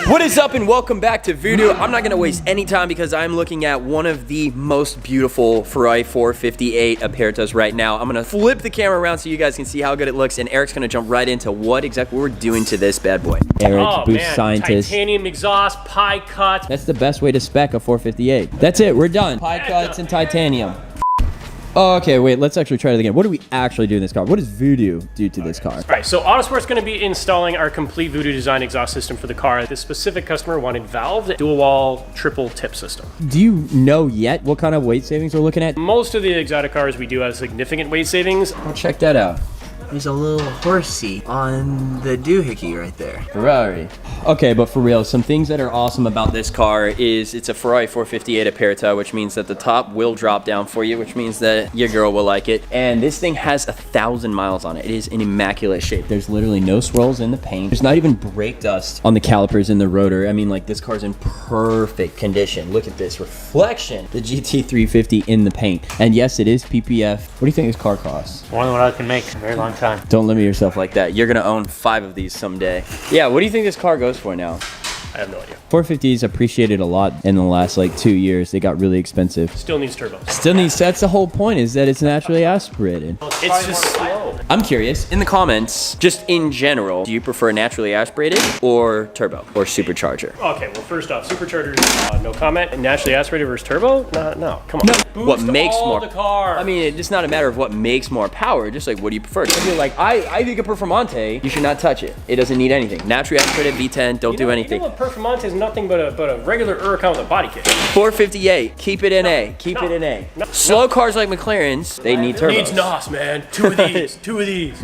What is up and welcome back to Voodoo. I'm not gonna waste any time because I'm looking at one of the most beautiful Ferrari 458 Apertas right now. I'm gonna flip the camera around so you guys can see how good it looks, and Eric's gonna jump right into what exactly we're doing to this bad boy. Eric, boost scientist. Titanium exhaust, pie cut. That's the best way to spec a 458. That's it, we're done. Pie cuts and titanium. Oh, okay, wait, let's actually try it again. What do we actually do in this car? What does Voodoo do to this car? All right, so Autosport's gonna be installing our complete Voodoo design exhaust system for the car. This specific customer wanted valved dual wall triple tip system. Do you know yet what kind of weight savings we're looking at? Most of the exotic cars we do have significant weight savings. Oh, check that out. There's a little horse seat on the doohickey right there. Ferrari. Okay, but for real, some things that are awesome about this car is it's a Ferrari 458 Aperta, which means that the top will drop down for you, which means that your girl will like it. And this thing has 1,000 miles on it. It is in immaculate shape. There's literally no swirls in the paint. There's not even brake dust on the calipers in the rotor. I mean, like, this car's in perfect condition. Look at this reflection. The GT350 in the paint. And yes, it is PPF. What do you think this car costs? More than what I can make in a very long time. Don't limit yourself like that. You're gonna own 5 of these someday. Yeah, what do you think this car goes for now? I have no idea. 450s appreciated a lot in the last like 2 years. They got really expensive. Still needs turbo. Still needs, that's the whole point, is that it's naturally aspirated. It's just slow. I'm curious, in the comments, just in general, do you prefer naturally aspirated or turbo or supercharger? Okay, well, first off, superchargers, no comment. And naturally aspirated versus turbo? No, come on. No. What Boost makes all more? the car. I mean, it's just not a matter of what makes more power. Just like, what do you prefer? If you're like, I think a Performante, you should not touch it. It doesn't need anything. Naturally aspirated V10, don't do anything. You know what Performante is nothing but a regular Huracan with a body kit. 458, keep it in A. Keep it in A. Slow cars like McLaren's, they need turbos. Needs NOS, man. Two of these. Two of these.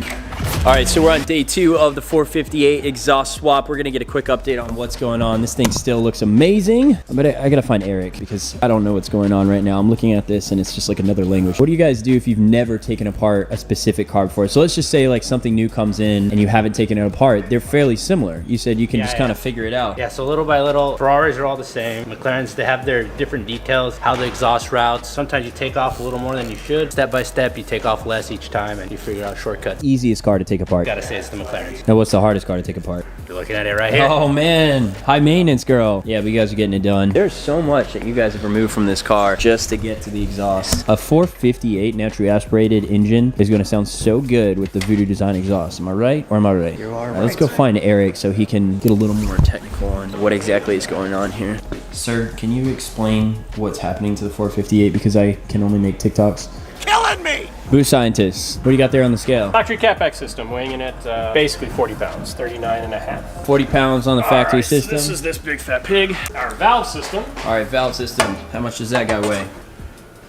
All right, so we're on day 2 of the 458 exhaust swap. We're gonna get a quick update on what's going on. This thing still looks amazing, but I gotta find Eric because I don't know what's going on right now. I'm looking at this and it's just like another language. What do you guys do if you've never taken apart a specific car before? So let's just say like something new comes in and you haven't taken it apart. They're fairly similar. You said you can just kind of figure it out. Yeah, so little by little, Ferraris are all the same. McLarens, they have their different details, how the exhaust routes. Sometimes you take off a little more than you should. Step by step, you take off less each time and you figure out shortcuts. Easiest car to take apart. Gotta say it's the McLarens. Now, what's the hardest car to take apart? You're looking at it right here. Oh man, high maintenance girl. Yeah, but you guys are getting it done. There's so much that you guys have removed from this car just to get to the exhaust. A 458 naturally aspirated engine is going to sound so good with the Voodoo design exhaust. Am I right or am I right? You are right. Let's go find Eric so he can get a little more Technical on what exactly is going on here. Sir, can you explain what's happening to the 458 because I can only make TikToks? Killing me! Boost scientist, what do you got there on the scale? Factory CapEx system weighing in at basically 40 pounds, 39 and a half. 40 pounds on the factory Alright, so system. this is this big fat pig. Our valve system. All right, valve system. How much does that guy weigh?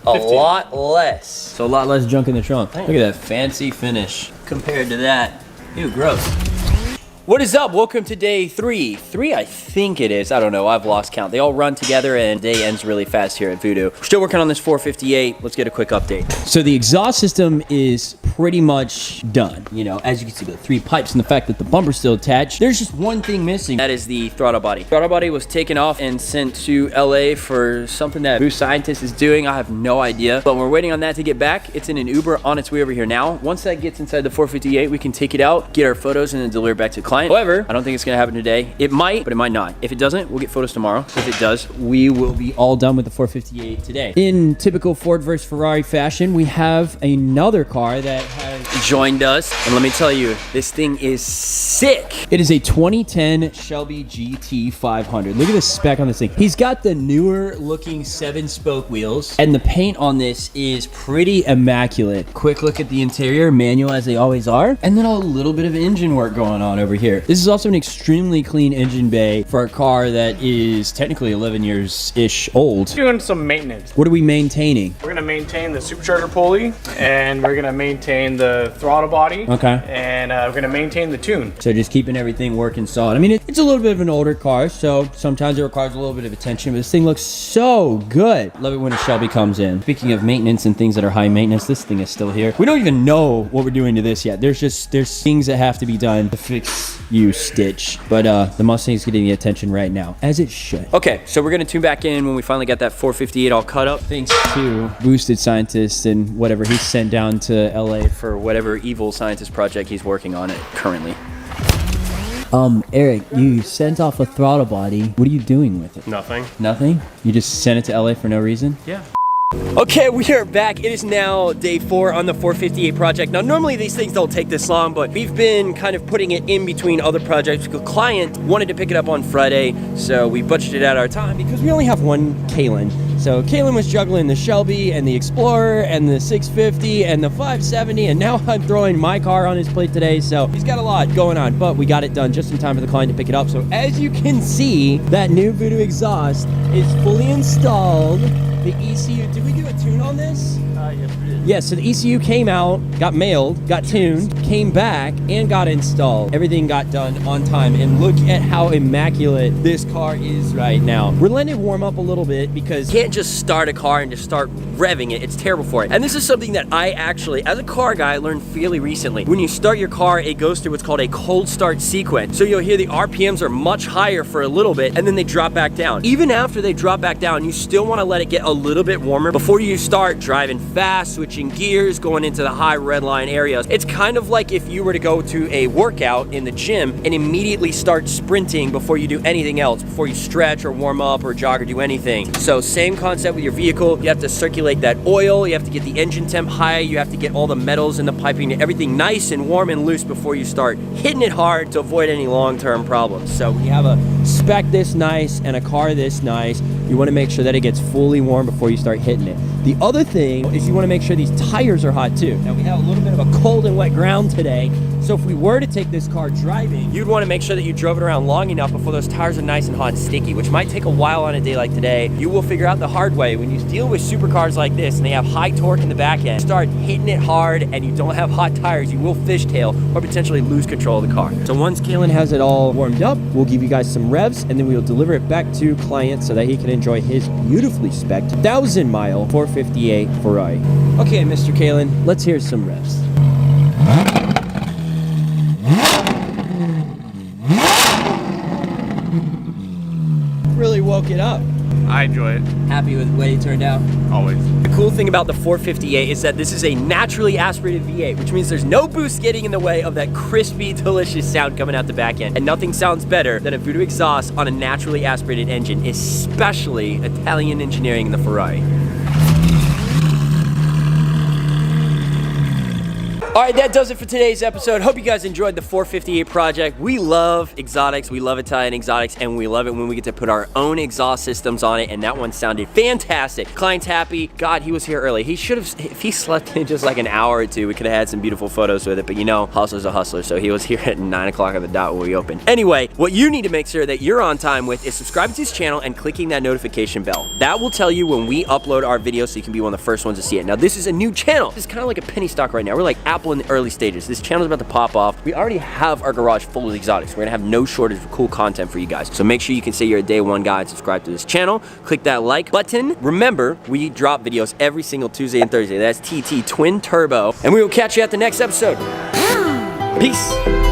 A 15. lot less. So a lot less junk in the trunk. Look at that fancy finish. Compared to that. Ew, gross. What is up? Welcome to day 3. 3, I think it is. I don't know. I've lost count. They all run together and day ends really fast here at Voodoo. We're still working on this 458. Let's get a quick update. So the exhaust system is pretty much done. You know, as you can see, the 3 pipes and the fact that the bumper's still attached. There's just one thing missing. That is the throttle body. Throttle body was taken off and sent to LA for something that Boost Scientist is doing. I have no idea, but we're waiting on that to get back. It's in an Uber on its way over here now. Once that gets inside the 458, we can take it out, get our photos, and then deliver it back to the client. However, I don't think it's gonna happen today. It might, but it might not. If it doesn't, we'll get photos tomorrow. If it does, we will be all done with the 458 today. In typical Ford versus Ferrari fashion, we have another car that has joined us, and let me tell you, this thing is sick. It is a 2010 Shelby GT500. Look at the spec on this thing. He's got the newer looking 7-spoke wheels, and the paint on this is pretty immaculate. Quick look at the interior, manual as they always are, and then a little bit of engine work going on over here. This is also an extremely clean engine bay for a car that is technically 11 years-ish old. Doing some maintenance. What are we maintaining? We're gonna maintain the supercharger pulley, and we're gonna maintain the throttle body. Okay. And we're gonna maintain the tune. So just keeping everything working solid. I mean, it's a little bit of an older car, so sometimes it requires a little bit of attention, but this thing looks so good. Love it when a Shelby comes in. Speaking of maintenance and things that are high maintenance, this thing is still here. We don't even know what we're doing to this yet. There's things that have to be done to fix you, Stitch. But the Mustang's getting the attention right now, as it should. Okay, so we're gonna tune back in when we finally got that 458 all cut up. Thanks to Boosted Scientist and whatever he sent down to LA For whatever evil scientist project he's working on it currently. Eric, you sent off a throttle body. What are you doing with it? Nothing. Nothing? You just sent it to LA for no reason? Yeah. Okay, we are back. It is now day 4 on the 458 project. Now, normally these things don't take this long, but we've been kind of putting it in between other projects. The client wanted to pick it up on Friday, so we budgeted out our time because we only have one Kalen. So Kalen was juggling the Shelby and the Explorer and the 650 and the 570, and now I'm throwing my car on his plate today, so he's got a lot going on, but we got it done just in time for the client to pick it up. So as you can see, that new Voodoo exhaust is fully installed. The ECU, did we do a tune on this? Yes, we did. Yeah, so the ECU came out, got mailed, got tuned, came back, and got installed. Everything got done on time, and look at how immaculate this car is right now. We're letting it warm up a little bit because you can't just start a car and just start revving it. It's terrible for it. And this is something that I actually, as a car guy, learned fairly recently. When you start your car, it goes through what's called a cold start sequence. So you'll hear the RPMs are much higher for a little bit, and then they drop back down. Even after they drop back down, you still want to let it get a little bit warmer before you start driving fast, switching gears, going into the high red line areas. It's kind of like if you were to go to a workout in the gym and immediately start sprinting before you do anything else, before you stretch or warm up or jog or do anything. So same concept with your vehicle. You have to circulate that oil, you have to get the engine temp high, you have to get all the metals in the piping, everything nice and warm and loose before you start hitting it hard to avoid any long-term problems. So when you have a spec this nice and a car this nice, you want to make sure that it gets fully warm before you start hitting it. The other thing is you want to make sure these tires are hot too. Now we have a little bit of a cold and wet ground today, so if we were to take this car driving, you'd want to make sure that you drove it around long enough before those tires are nice and hot and sticky, which might take a while on a day like today. You will figure out the hard way. When you deal with supercars like this and they have high torque in the back end, start hitting it hard and you don't have hot tires, you will fishtail or potentially lose control of the car. So once Kalen has it all warmed up, we'll give you guys some revs and then we'll deliver it back to client so that he can enjoy his beautifully spec'd 1,000-mile 458 Ferrari. Okay, Mr. Kalen, let's hear some revs. Really woke it up. I enjoy it. Happy with the way it turned out? Always. The cool thing about the 458 is that this is a naturally aspirated V8, which means there's no boost getting in the way of that crispy, delicious sound coming out the back end. And nothing sounds better than a Voodoo exhaust on a naturally aspirated engine, especially Italian engineering in the Ferrari. All right, that does it for today's episode. Hope you guys enjoyed the 458 project. We love exotics, we love Italian exotics, and we love it when we get to put our own exhaust systems on it, and that one sounded fantastic. Client's happy. God, he was here early. He should have, if he slept in just like an hour or two, we could have had some beautiful photos with it, but you know, hustler's a hustler, so he was here at 9 o'clock on the dot when we opened. Anyway, what you need to make sure that you're on time with is subscribing to his channel and clicking that notification bell. That will tell you when we upload our videos so you can be one of the first ones to see it. Now, this is a new channel. It's kind of like a penny stock right now. We're like Apple in the early stages. This channel is about to pop off. We already have our garage full of exotics. We're gonna have no shortage of cool content for you guys. So make sure you can say you're a day one guy and subscribe to this channel. Click that like button. Remember, we drop videos every single Tuesday and Thursday. That's TT Twin Turbo. And we will catch you at the next episode. Peace.